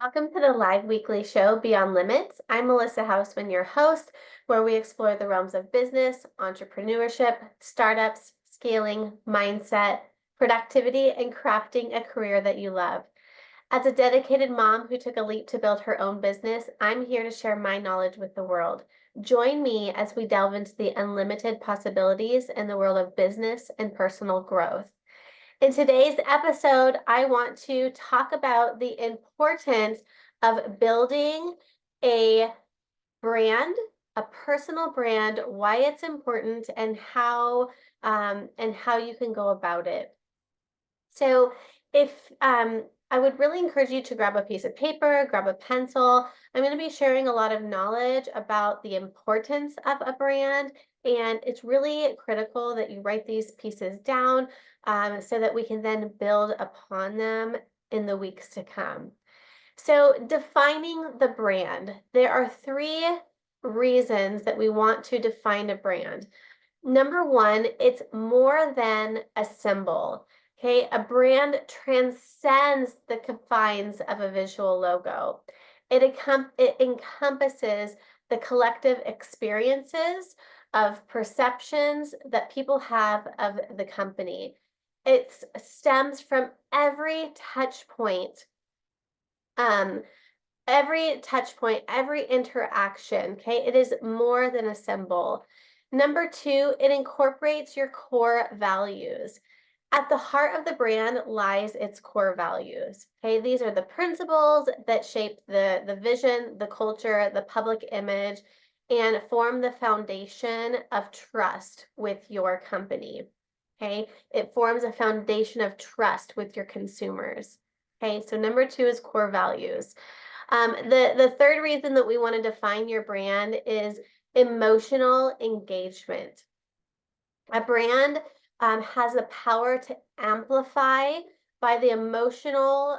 Welcome to the live weekly show, Beyond Limits. I'm Melissa Hausmann, your host, where we explore the realms of business, entrepreneurship, startups, scaling, mindset, productivity, and crafting a career that you love. As a dedicated mom who took a leap to build her own business, I'm here to share my knowledge with the world. Join me as we delve into the unlimited possibilities in the world of business and personal growth. In today's episode, I want to talk about the importance of building a brand, a personal brand, why it's important, and how you can go about it. So, if I would really encourage you to grab a piece of paper, grab a pencil. I'm going to be sharing a lot of knowledge about the importance of a brand, and it's really critical that you write these pieces down so that we can then build upon them in the weeks to come. So, defining the brand, there are three reasons that we want to define a brand. Number one, it's more than a symbol. Okay, a brand transcends the confines of a visual logo. It encompasses the collective experiences of perceptions that people have of the company. It stems from um, every touch point, every interaction. Okay, it is more than a symbol. Number two, it incorporates your core values. At the heart of the brand lies its core values. Okay, these are the principles that shape the vision, the culture, the public image, and form the foundation of trust with your company. Okay, it forms a foundation of trust with your consumers. Okay, so number two is core values. The third reason that we want to define your brand is emotional engagement. A brand has the power to amplify by the emotional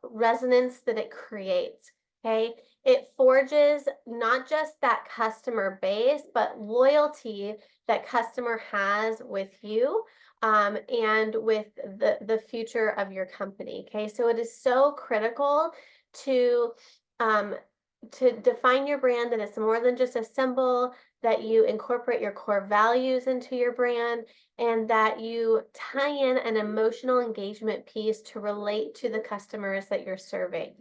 resonance that it creates. Okay, it forges not just that customer base, but loyalty that customer has with you and with the future of your company. Okay, so it is so critical to um, to define your brand, that it's more than just a symbol, that you incorporate your core values into your brand, and that you tie in an emotional engagement piece to relate to the customers that you're serving.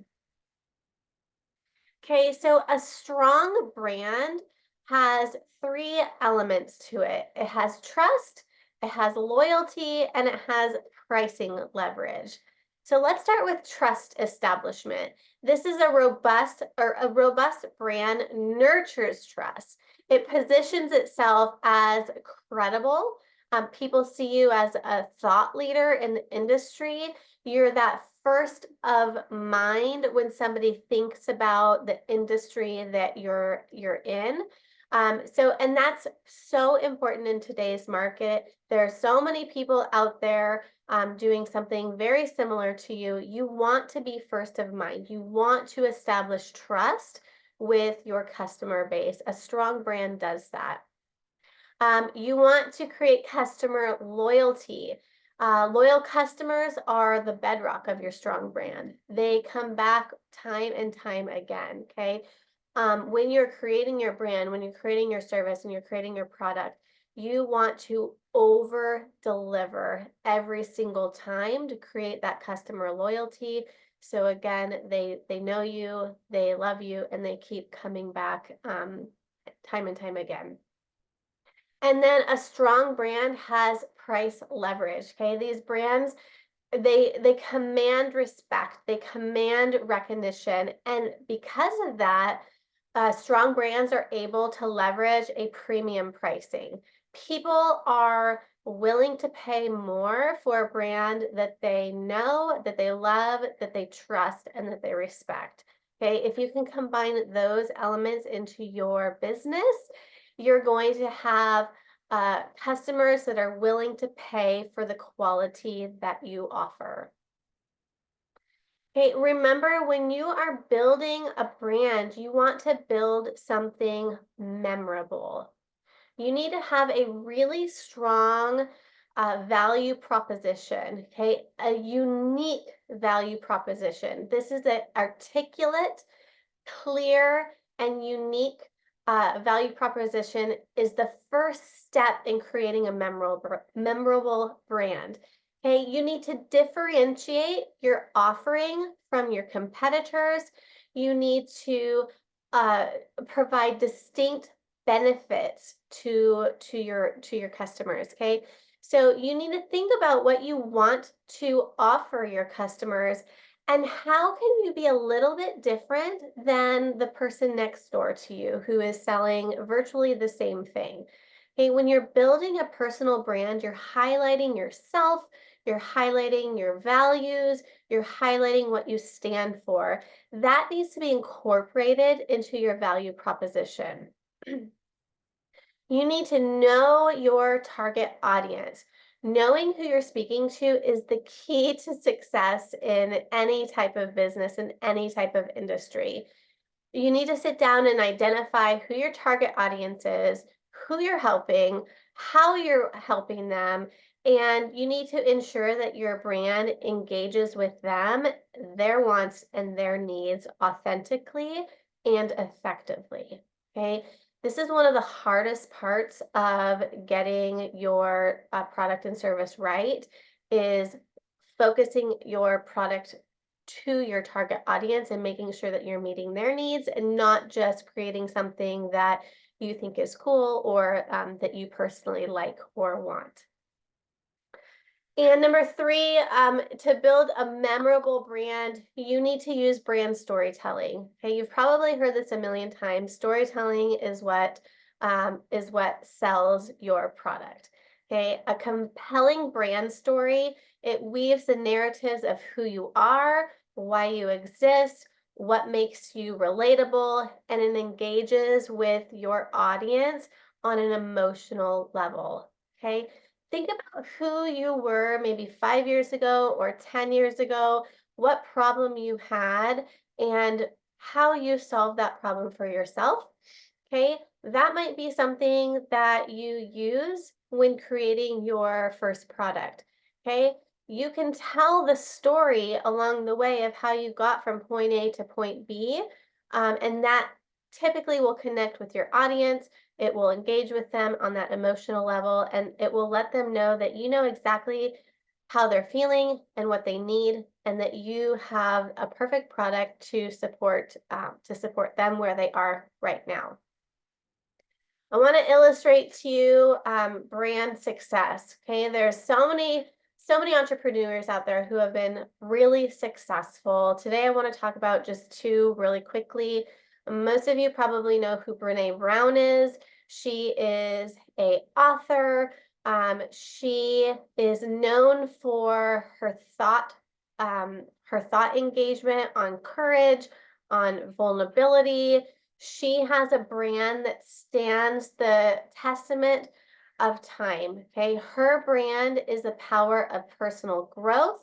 Okay, so a strong brand has three elements to it. It has trust, it has loyalty, and it has pricing leverage. So let's start with trust establishment. This is a robust brand nurtures trust. It positions itself as credible. People see you as a thought leader in the industry. You're that first of mind when somebody thinks about the industry that you're in. And that's so important in today's market. There are so many people out there doing something very similar to you. You want to be first of mind. You want to establish trust with your customer base. A strong brand does that. You want to create customer loyalty. Loyal customers are the bedrock of your strong brand. They come back time and time again, okay? When you're creating your brand, when you're creating your service, and you're creating your product, you want to over deliver every single time to create that customer loyalty. So again, they know you, they love you, and they keep coming back time and time again. And then a strong brand has price leverage. Okay, these brands, they command respect, they command recognition, and because of that, strong brands are able to leverage a premium pricing. People are willing to pay more for a brand that they know, that they love, that they trust, and that they respect. Okay, if you can combine those elements into your business, you're going to have customers that are willing to pay for the quality that you offer. Okay, remember, when you are building a brand, you want to build something memorable. You need to have a really strong value proposition, okay? A unique value proposition. This is an articulate, clear, and unique value proposition is the first step in creating a memorable brand. Okay, you need to differentiate your offering from your competitors. You need to provide distinct benefits to your customers. Okay, so you need to think about what you want to offer your customers and how can you be a little bit different than the person next door to you who is selling virtually the same thing? Okay, when you're building a personal brand, you're highlighting yourself, you're highlighting your values, you're highlighting what you stand for. That needs to be incorporated into your value proposition. You need to know your target audience. Knowing who you're speaking to is the key to success in any type of business, in any type of industry. You need to sit down and identify who your target audience is, who you're helping, how you're helping them, and you need to ensure that your brand engages with them, their wants, and their needs authentically and effectively. Okay. This is one of the hardest parts of getting your product and service right is focusing your product to your target audience and making sure that you're meeting their needs and not just creating something that you think is cool or that you personally like or want. And number three, to build a memorable brand, you need to use brand storytelling. Okay, you've probably heard this a million times. Storytelling is what sells your product. Okay, a compelling brand story, it weaves the narratives of who you are, why you exist, what makes you relatable, and it engages with your audience on an emotional level. Okay. Think about who you were maybe 5 years ago or 10 years ago, what problem you had, and how you solved that problem for yourself. Okay, that might be something that you use when creating your first product. Okay, you can tell the story along the way of how you got from point A to point B, and that typically will connect with your audience. It will engage with them on that emotional level, and it will let them know that you know exactly how they're feeling and what they need, and that you have a perfect product to support them where they are right now. I want to illustrate to you brand success. Okay, there's so many entrepreneurs out there who have been really successful. Today, I want to talk about just two really quickly. Most of you probably know who Brene Brown is. She is an author. She is known for her thought engagement on courage, on vulnerability. She has a brand that stands the testament of time. Okay, her brand is the power of personal growth,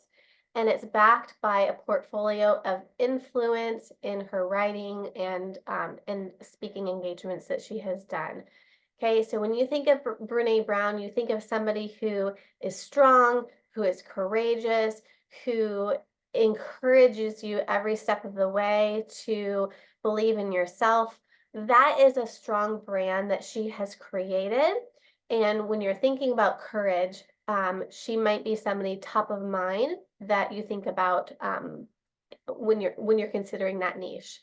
and it's backed by a portfolio of influence in her writing and speaking engagements that she has done. Okay, so when you think of Brene Brown, you think of somebody who is strong, who is courageous, who encourages you every step of the way to believe in yourself. That is a strong brand that she has created. And when you're thinking about courage, she might be somebody top of mind that you think about when you're considering that niche.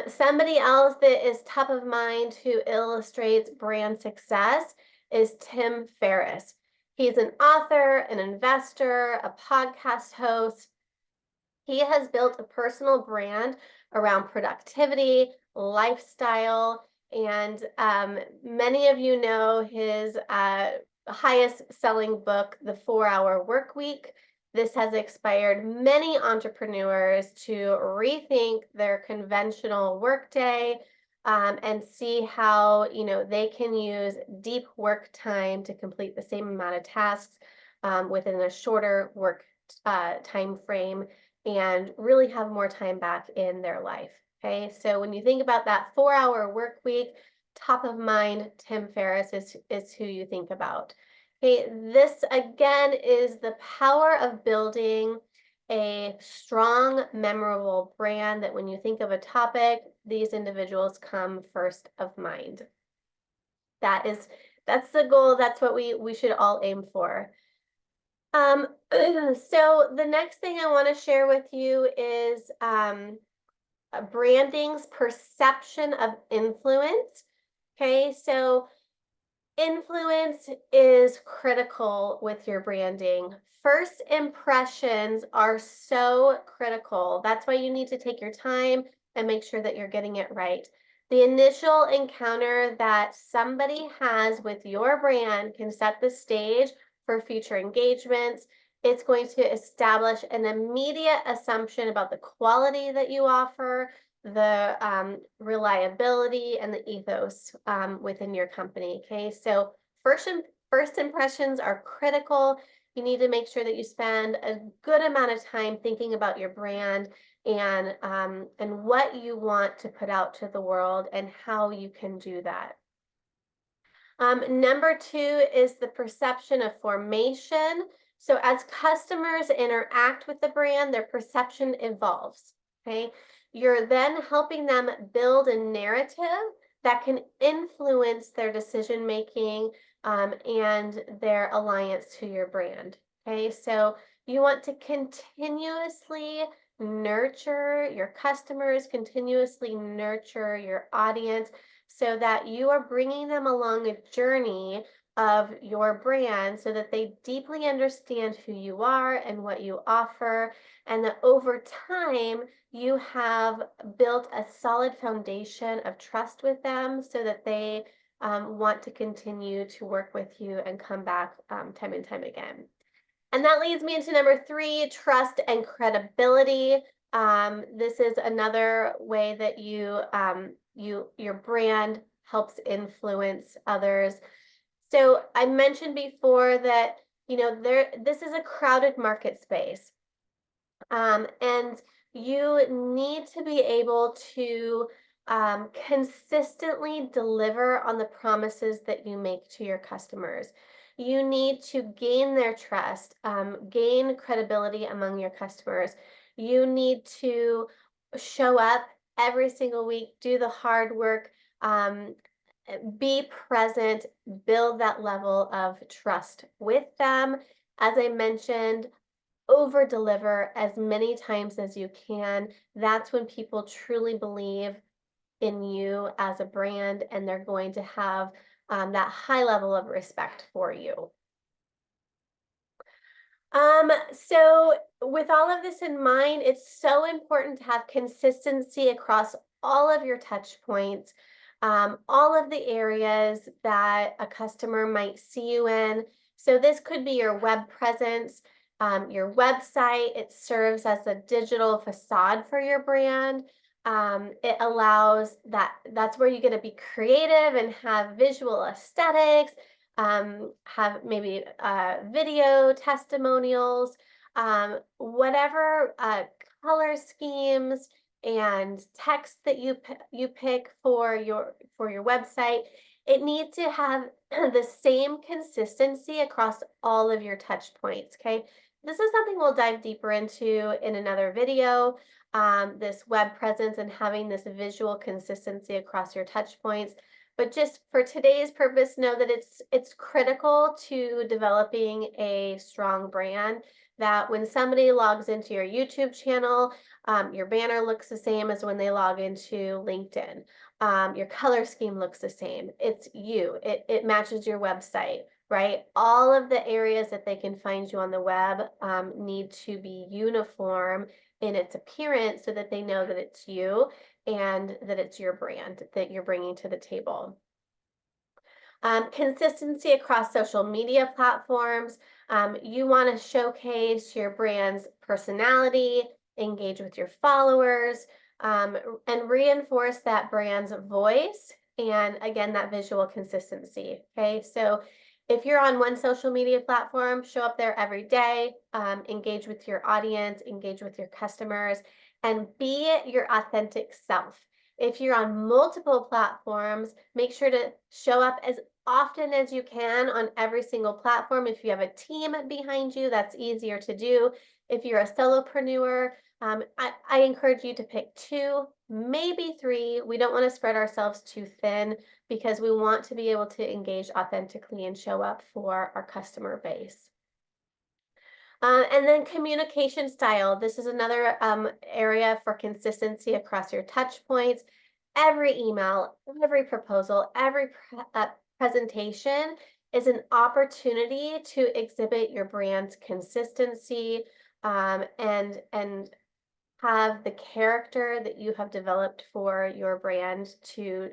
Somebody else that is top of mind who illustrates brand success is Tim Ferriss. He's an author, an investor, a podcast host. He has built a personal brand around productivity, lifestyle, and many of you know his highest selling book, The 4-Hour Work Week. This has inspired many entrepreneurs to rethink their conventional workday and see how they can use deep work time to complete the same amount of tasks within a shorter work time frame and really have more time back in their life. Okay, so when you think about that 4-hour work week, top of mind, Tim Ferriss is who you think about. Okay, this again is the power of building a strong, memorable brand that when you think of a topic, these individuals come first of mind. That's the goal. That's what we should all aim for. So the next thing I want to share with you is branding's perception of influence. Okay, so influence is critical with your branding. First impressions are so critical. That's why you need to take your time and make sure that you're getting it right. The initial encounter that somebody has with your brand can set the stage for future engagements. It's going to establish an immediate assumption about the quality that you offer, the reliability and the ethos within your company. Okay, so first impressions are critical. You need to make sure that you spend a good amount of time thinking about your brand and what you want to put out to the world and how you can do that. Number two is the perception of formation. So as customers interact with the brand, their perception evolves. Okay, you're then helping them build a narrative that can influence their decision making and their alliance to your brand. Okay, so you want to continuously nurture your customers, continuously nurture your audience, so that you are bringing them along a journey of your brand so that they deeply understand who you are and what you offer, and that over time you have built a solid foundation of trust with them so that they want to continue to work with you and come back time and time again. And that leads me into number three, trust and credibility. This is another way that your brand helps influence others. So I mentioned before that, this is a crowded market space. And you need to be able to consistently deliver on the promises that you make to your customers. You need to gain their trust, gain credibility among your customers. You need to show up every single week, do the hard work, be present, build that level of trust with them. As I mentioned, over deliver as many times as you can. That's when people truly believe in you as a brand, and they're going to have that high level of respect for you. So with all of this in mind, it's so important to have consistency across all of your touch points, all of the areas that a customer might see you in. So this could be your web presence, your website. It serves as a digital facade for your brand. It allows that's where you get to be creative and have visual aesthetics, have maybe video testimonials, whatever color schemes and text that you pick for your website. It needs to have the same consistency across all of your touch points. Okay, this is something we'll dive deeper into in another video. This web presence and having this visual consistency across your touch points. But just for today's purpose, know that it's critical to developing a strong brand, that when somebody logs into your YouTube channel, your banner looks the same as when they log into LinkedIn. Your color scheme looks the same. It's you. It matches your website, right? All of the areas that they can find you on the web need to be uniform in its appearance so that they know that it's you and that it's your brand that you're bringing to the table. Consistency across social media platforms. You want to showcase your brand's personality, engage with your followers, and reinforce that brand's voice. And again, that visual consistency. Okay, so if you're on one social media platform, show up there every day, engage with your audience, engage with your customers, and be your authentic self. If you're on multiple platforms, make sure to show up as often as you can on every single platform. If you have a team behind you, that's easier to do. If you're a solopreneur, I encourage you to pick 2, maybe 3. We don't want to spread ourselves too thin because we want to be able to engage authentically and show up for our customer base. And then communication style. This is another area for consistency across your touch points. Every email, every proposal, every presentation is an opportunity to exhibit your brand's consistency, and have the character that you have developed for your brand to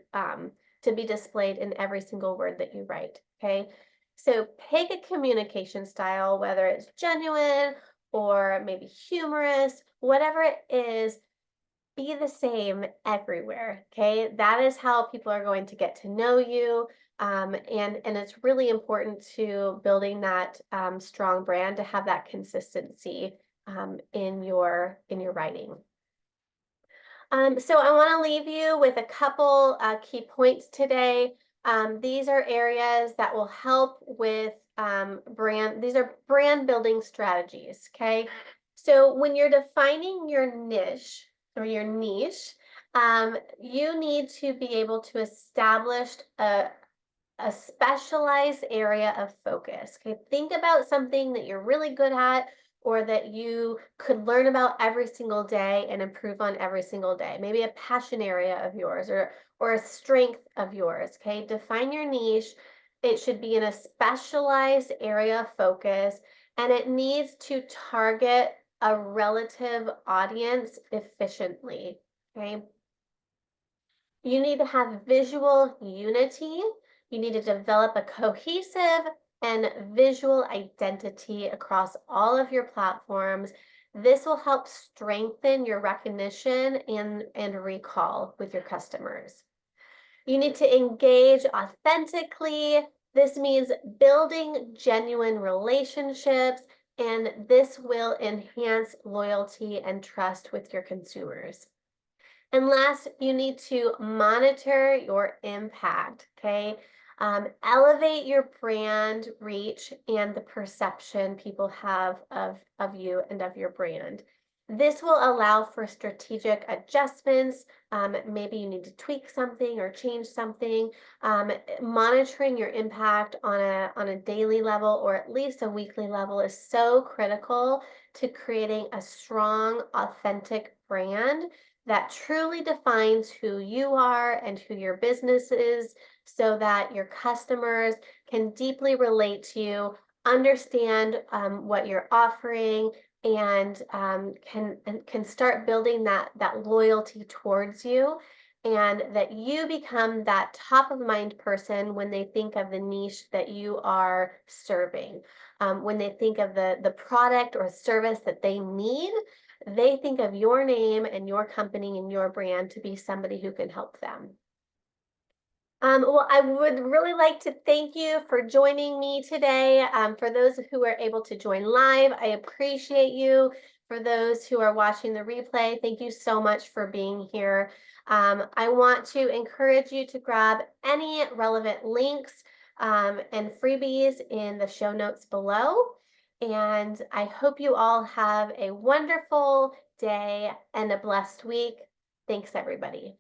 be displayed in every single word that you write. Okay. So pick a communication style, whether it's genuine or maybe humorous, whatever it is, be the same everywhere. Okay. That is how people are going to get to know you. And it's really important to building that strong brand to have that consistency in your writing. So I want to leave you with a couple key points today. These are areas that will help with these are brand building strategies, okay? So when you're defining your niche or your niche, you need to be able to establish a specialized area of focus. Okay, think about something that you're really good at or that you could learn about every single day and improve on every single day. Maybe a passion area of yours or a strength of yours. Okay, define your niche. It should be in a specialized area of focus and it needs to target a relative audience efficiently. Okay, you need to have visual unity. You need to develop a cohesive and visual identity across all of your platforms. This will help strengthen your recognition and recall with your customers. You need to engage authentically. This means building genuine relationships, and this will enhance loyalty and trust with your consumers. And last, you need to monitor your impact, okay? Elevate your brand reach and the perception people have of you and of your brand. This will allow for strategic adjustments. Maybe you need to tweak something or change something. Monitoring your impact on a daily level or at least a weekly level is so critical to creating a strong, authentic brand that truly defines who you are and who your business is so that your customers can deeply relate to you, understand what you're offering, and can start building that loyalty towards you, and that you become that top of mind person when they think of the niche that you are serving. When they think of the product or service that they need, they think of your name and your company and your brand to be somebody who can help them. Well, I would really like to thank you for joining me today. For those who are able to join live, I appreciate you. For those who are watching the replay, thank you so much for being here. I want to encourage you to grab any relevant links and freebies in the show notes below. And I hope you all have a wonderful day and a blessed week. Thanks, everybody.